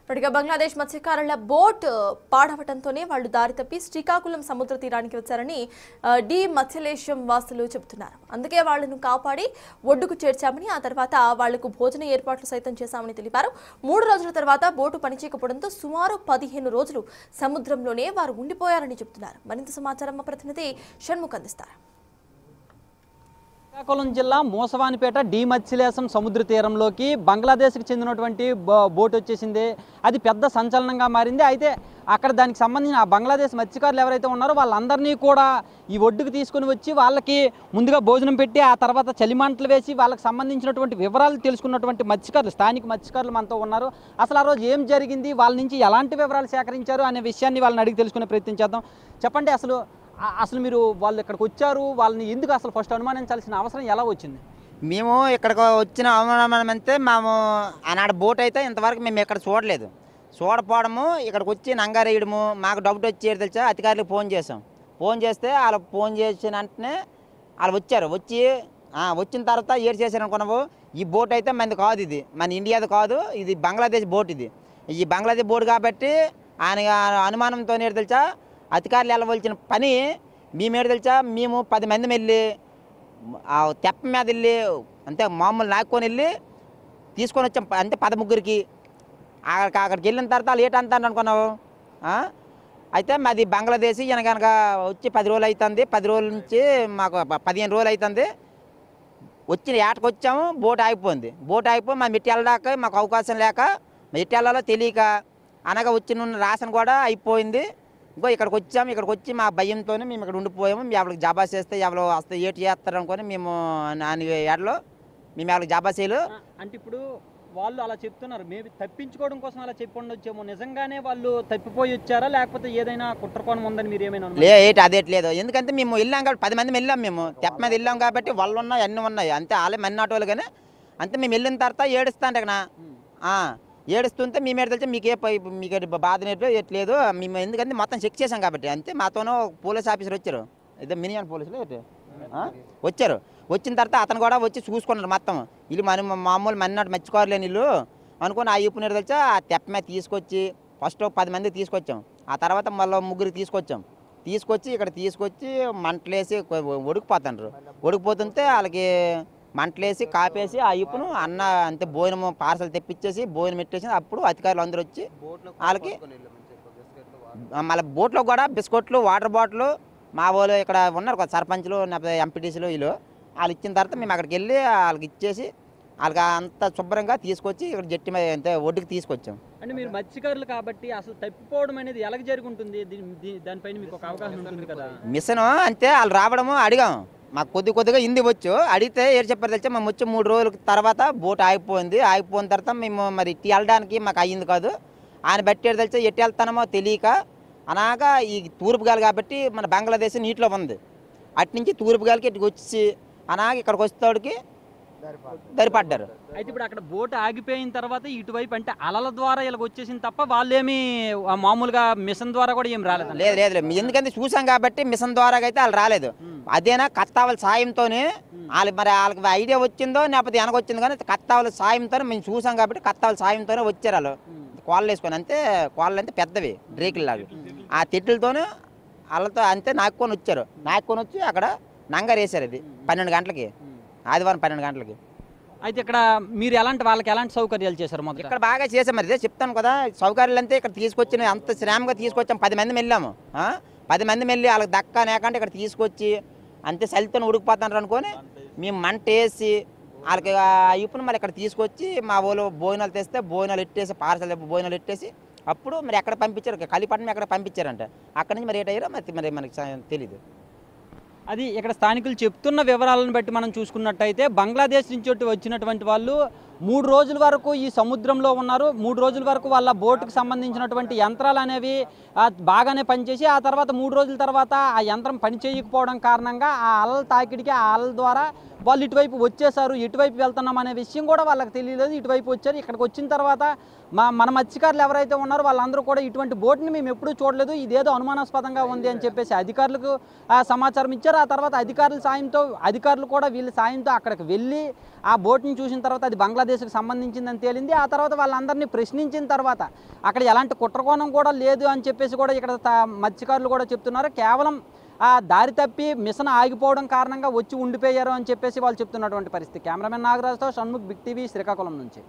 ఇప్పటికే బంగ్లాదేశ్ మత్స్యకారుల బోట్ పాడవటంతోనే వాళ్ళు దారి తప్పి శ్రీకాకుళం సముద్ర తీరానికి వచ్చారని డి మత్స్యలేశం వాసులు చెబుతున్నారు. అందుకే వాళ్లను కాపాడి ఒడ్డుకు చేర్చామని, ఆ తర్వాత వాళ్లకు భోజన ఏర్పాట్లు సైతం చేశామని తెలిపారు. 3 రోజుల తర్వాత బోటు పనిచేయకపోవడంతో సుమారు 15 రోజులు సముద్రంలోనే వారు ఉండిపోయారని చెబుతున్నారు. మరింత సమాచారం మా ప్రతినిధి షణ్ముఖ్ అందిస్తారు. శ్రీకాకుళం జిల్లా మూసవానిపేట డి మత్స్యలేశం సముద్ర తీరంలోకి బంగ్లాదేశ్కి చెందినటువంటి బోట్ వచ్చేసింది. అది పెద్ద సంచలనంగా మారింది. అయితే అక్కడ దానికి సంబంధించిన ఆ బంగ్లాదేశ్ మత్స్యకారులు ఎవరైతే ఉన్నారో వాళ్ళందరినీ కూడా ఈ ఒడ్డుకు తీసుకుని వచ్చి వాళ్ళకి ముందుగా భోజనం పెట్టి ఆ తర్వాత చలిమంటలు వేసి వాళ్ళకి సంబంధించినటువంటి వివరాలు తెలుసుకున్నటువంటి మత్స్యకారులు, స్థానిక మత్స్యకారులు మనతో ఉన్నారు. అసలు ఆ రోజు ఏం జరిగింది, వాళ్ళ నుంచి ఎలాంటి వివరాలు సేకరించారు అనే విషయాన్ని వాళ్ళని అడిగి తెలుసుకునే ప్రయత్నం చేద్దాం. చెప్పండి, అసలు మీరు వాళ్ళు ఇక్కడికి వచ్చారు, వాళ్ళని ఎందుకు అసలు ఫస్ట్ అనుమానించాల్సిన అవసరం ఎలా వచ్చింది? మేము ఇక్కడికి వచ్చిన అవమానం అంటే మేము ఆనాడు బోట్ అయితే ఇంతవరకు మేము ఇక్కడ చూడపోవడము, ఇక్కడికి వచ్చి నంగారేయడము మాకు డౌట్ వచ్చి తెలుసా అధికారులకు ఫోన్ చేసాం. ఫోన్ చేస్తే వాళ్ళు ఫోన్ చేసిన వెంటనే వాళ్ళు వచ్చారు. వచ్చిన తర్వాత ఏడు చేశారు అనుకున్నాము. ఈ బోట్ అయితే మనది కాదు, ఇది మన ఇండియాది కాదు, ఇది బంగ్లాదేశ్ బోట్. ఈ బంగ్లాదేశ్ బోట్ కాబట్టి ఆయన అనుమానంతో తెలుసా అధికారులు వెళ్ళవలసిన పని మేమేడు తెలుసా మేము 10 మంది వెళ్ళి తెప్ప మీద వెళ్ళి అంతే మామూలు నాకుకొని వెళ్ళి తీసుకొని వచ్చాం. అంతే 13కి అక్కడికి వెళ్ళిన తర్వాత వాళ్ళు ఏటంటారు అనుకున్నావు. అయితే మాది బంగ్లాదేశ్ ఈయన కనుక వచ్చి 10 రోజులు అవుతుంది. 10 రోజుల నుంచి మాకు 15 రోజులు అవుతుంది. వచ్చిన ఏటకు వచ్చాము, బోట్ ఆగిపోయింది. బోట్ ఆగిపోయి మా మిట్టి వెళ్ళడాక మాకు అవకాశం లేక మిట్టి వెళ్ళాలో తెలియక అనగా వచ్చిన రాషన్ కూడా అయిపోయింది. ఇంకో ఇక్కడికి వచ్చాము. ఇక్కడికి వచ్చి మా భయంతోనే మేము ఇక్కడ ఉండిపోయాము. ఎవరికి జాబా చేస్తే ఎవరు వస్తే ఏటి చేస్తారు అనుకొని మేము ఏడలో మేము ఎవరికి జాబా చేయలు. అంటే ఇప్పుడు వాళ్ళు అలా చెప్తున్నారు, మేము తప్పించుకోవడం కోసం అలా చెప్పి ఉండొచ్చేమో. నిజంగానే వాళ్ళు తప్పిపోయి వచ్చారా, లేకపోతే ఏదైనా కుట్రకోణం ఉందని మీరు ఏమైనా? ఏటి అదేటి లేదు. ఎందుకంటే మేము వెళ్ళాం కాబట్టి 10 మంది వెళ్ళాం. మేము తెప్ప మీద వెళ్ళాం కాబట్టి వాళ్ళు ఉన్నాయి, అన్నీ ఉన్నాయి. అంతే వాళ్ళే మన్నాటోళ్ళు. కానీ అంతే మేము వెళ్ళిన తర్వాత ఏడుస్తాంటే ఇక్కడ ఏడుస్తుంటే మేము తెలిసి మీకు బాధ ఎట్లేదు మేము, ఎందుకంటే మొత్తం చెక్ చేసాం కాబట్టి. అంతే మాతోనూ పోలీస్ ఆఫీసర్ వచ్చారు, ఇదే మినిమం పోలీసులు వచ్చారు. వచ్చిన తర్వాత అతను కూడా వచ్చి చూసుకున్నారు మొత్తం. వీళ్ళు మామూలు మన్నాడు మర్చిపోలేని వీళ్ళు అనుకుని ఆ ఇప్పు తెలిసి ఆ తెప్ప మీద తీసుకొచ్చి ఫస్ట్ 10 మందికి తీసుకొచ్చాం. ఆ తర్వాత మళ్ళీ 3 తీసుకొచ్చి ఇక్కడ తీసుకొచ్చి మంటలేసి ఉడికిపోతున్నారు. ఉడికిపోతుంటే వాళ్ళకి మంటలేసి కాపేసి ఆ ఇప్పును అన్న అంతే భోజనం పార్సల్ తెప్పించేసి భోజనం పెట్టేసి అప్పుడు అధికారులు అందరూ వచ్చి వాళ్ళకి మళ్ళీ బోట్లో కూడా బిస్కెట్లు, వాటర్ బాటిల్ మా వాళ్ళు ఇక్కడ ఉన్నారు కదా సర్పంచ్లు, ఎంపీటీసీలు వీళ్ళు వాళ్ళు ఇచ్చిన తర్వాత మేము అక్కడికి వెళ్ళి వాళ్ళకి ఇచ్చేసి వాళ్ళకి అంత శుభ్రంగా తీసుకొచ్చి ఇక్కడ జట్టి మీద అంతే ఒడ్డుకి తీసుకొచ్చాం. అంటే మీరు మత్స్యకారులు కాబట్టి అసలు తప్పిపోవడం అనేది ఎలా జరుగుతుంది, దానిపైన మీకు ఒక అవగాహన ఉంటుంది కదా? మిషన్ అంతే వాళ్ళు రావడము అడిగాం. మాకు కొద్దిగా హిందీ వచ్చు. అడిగితే ఏడు చెప్పారు తెలిసి మేము వచ్చి 3 రోజుల తర్వాత బోట్ ఆగిపోయింది. ఆగిపోయిన తర్వాత మేము మరి ఇట్టి వెళ్ళడానికి మాకు అయ్యింది కాదు. ఆయన బట్టి తెలిసి ఎట్టి వెళ్తానమో తెలియక అనగా ఈ తూర్పు గాలి కాబట్టి మన బంగ్లాదేశ్ నీటిలో ఉంది. అటు నుంచి తూర్పు గాలికి ఇటుకు వచ్చి అనగా ఇక్కడికి వచ్చేవాడికి దరిపడ్డారు. అయితే ఇప్పుడు అక్కడ బోట్ ఆగిపోయిన తర్వాత ఇటువైపు అంటే అలల ద్వారా ఇలా వచ్చేసింది తప్ప వాళ్ళేమి మామూలుగా మిషన్ ద్వారా కూడా ఏం రాలేదు? లేదు. ఎందుకంటే చూసాం కాబట్టి మిషన్ ద్వారా అయితే వాళ్ళు రాలేదు. అదేనా కత్తావల సాయంతోనే వాళ్ళకి ఐడియా వచ్చిందో లేకపోతే వెనకొచ్చింది, కానీ కత్తావల సాయంతో మేము చూసాం కాబట్టి కత్తావల సాయంతోనే వచ్చారు వాళ్ళు కోళ్ళు వేసుకొని. అంతే కోళ్ళు అంటే పెద్దవి డ్రేకులు లాగా ఆ తిట్టులతోనే వాళ్ళతో అంతే నాకుకొని వచ్చారు. నాకుకొని వచ్చి అక్కడ నంగరేసారు. అది 12 గంటలకి, ఆదివారం 12 గంటలకి. అయితే ఇక్కడ మీరు వాళ్ళకి ఎలాంటి సౌకర్యాలు చేశారు? మొదట ఇక్కడ బాగా చేసాం. మరి చెప్తాను కదా, సౌకర్యాలు అంతే ఇక్కడ తీసుకొచ్చిన అంత శ్రమగా తీసుకొచ్చాం. 10 మంది వెళ్ళాము. 10 మంది వెళ్ళి వాళ్ళకి దక్క నేకంటే ఇక్కడ తీసుకొచ్చి అంతే చలితో ఉడికిపోతారు అనుకొని మేము మంట వేసి వాళ్ళకి ఇప్పుడు మరి ఇక్కడ తీసుకొచ్చి మా వాళ్ళు భోజనాలు తెస్తే భోజనాలు ఎట్టేసి పార్సల్ భోజనాలు ఎట్టేసి అప్పుడు మరి ఎక్కడ పంపించారు, కలిపట్నం ఎక్కడ పంపించారంట. అక్కడి నుంచి మరి ఏటయ్యారో మరి మనకి తెలీదు. అది ఇక్కడ స్థానికులు చెప్తున్న వివరాలను బట్టి మనం చూసుకున్నట్టయితే బంగ్లాదేశ్ నుంచి వచ్చినటువంటి వాళ్ళు 3 రోజుల వరకు ఈ సముద్రంలో ఉన్నారు. 3 రోజుల వరకు వాళ్ళ బోటుకు సంబంధించినటువంటి యంత్రాలు అనేవి బాగానే పనిచేసి ఆ తర్వాత 3 రోజుల తర్వాత ఆ యంత్రం పని చేయకపోవడం కారణంగా ఆ అలల తాకిడికి ఆ అలల ద్వారా వాళ్ళు ఇటువైపు వచ్చేసారు, ఇటువైపు వెళ్తున్నాం అనే విషయం కూడా వాళ్ళకి తెలియలేదు. ఇటువైపు వచ్చారు. ఇక్కడికి వచ్చిన తర్వాత మన మత్స్యకారులు ఎవరైతే ఉన్నారో వాళ్ళందరూ కూడా ఇటువంటి బోట్ని మేము ఎప్పుడూ చూడలేదు, ఇదేదో అనుమానాస్పదంగా ఉంది అని చెప్పేసి అధికారులకు సమాచారం ఇచ్చారు. ఆ తర్వాత అధికారులు కూడా వీళ్ళ సాయంతో అక్కడికి వెళ్ళి ఆ బోట్ని చూసిన తర్వాత అది బంగ్లాదేశ్కి సంబంధించిందని తేలింది. ఆ తర్వాత వాళ్ళందరినీ ప్రశ్నించిన తర్వాత అక్కడ ఎలాంటి కుట్రకోణం కూడా లేదు అని చెప్పేసి కూడా ఇక్కడ మత్స్యకారులు కూడా చెప్తున్నారు. కేవలం ఆ దారి తప్పి మిషన్ ఆగిపోవడం కారణంగా వచ్చి ఉండిపోయారు అని చెప్పేసి వాళ్ళు చెప్తున్నటువంటి పరిస్థితి. కెమెరామెన్ నాగరాజుతో షణ్ముఖ్, బిగ్ టీవీ, శ్రీకాకుళం నుంచి.